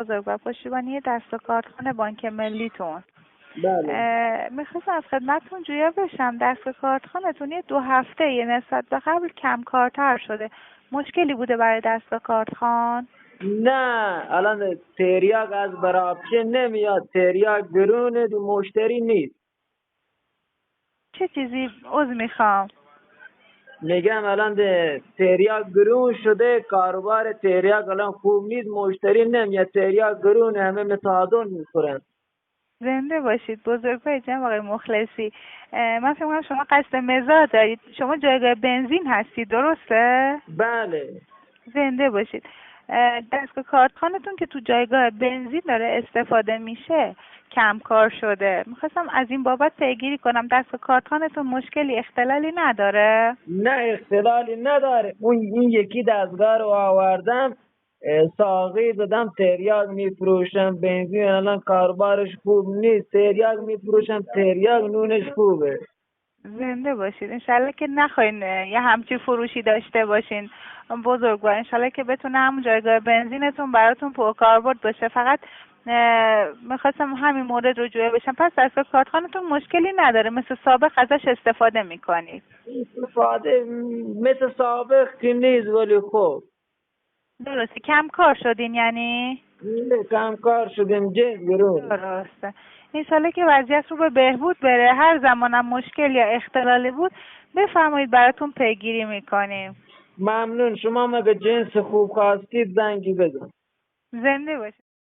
بزرگوار، پشتیبانی دست و کارتخانه بانک ملیتون. بله. میخواستم از خدمتتون جویا بشم، دست و کارتخانه‌تون یه 2 هفته یه نسبت به قبل کم کارتر شده. مشکلی بوده برای دست و کارتخان؟ نه الان تریاک از برابچه نمیاد، تریاک گرونه دو مشتری نیست. چه چیزی عذر میخوام؟ میگم الان تریاک گرون شده، کاروبار تریاک الان خوب نیست، مشتری نمیاد، تریاک گرون همه متادون میخورن. زنده باشید بزرگوار جناب آقای مخلصی. من فکر کنم شما قصد مزاح دارید. شما جایگاه بنزین هستید درسته؟ بله. زنده باشید. دستگاه کارتخانتون که تو جایگاه بنزین داره استفاده میشه کم کار شده. میخواستم از این بابت پیگیری کنم. دستگاه کارتخانتون مشکلی اختلالی نداره؟ نه اختلالی نداره. این یکی دستگاه رو آوردم ساقی دادم، تریاک میفروشم، بنزین الان کاربارش خوب نیست، تریاک میفروشم، تریاک نونش خوبه. زنده باشید. انشالله که نخواین یه همچی فروشی داشته باشین بزرگوار. انشالله که بتونه همون جایگاه بنزینتون براتون پرکاربرد باشه. فقط میخواستم همین مورد رو جویا بشم. پس دستگاه کارتخانتون مشکلی نداره، مثل سابق ازش استفاده میکنید؟ استفاده مثل سابق که نیست ولی خوب. درسته کم کار شدین یعنی؟ کم کار شدیم، جنس گرون. درسته. انشالله که وضعیت رو به بهبود بره. هر زمانم مشکل یا اختلالی بود بفرمایید براتون پیگیری میکنیم. ممنون. شما مگه جنس خوب خواستید زنگی بزن. زنده باشید.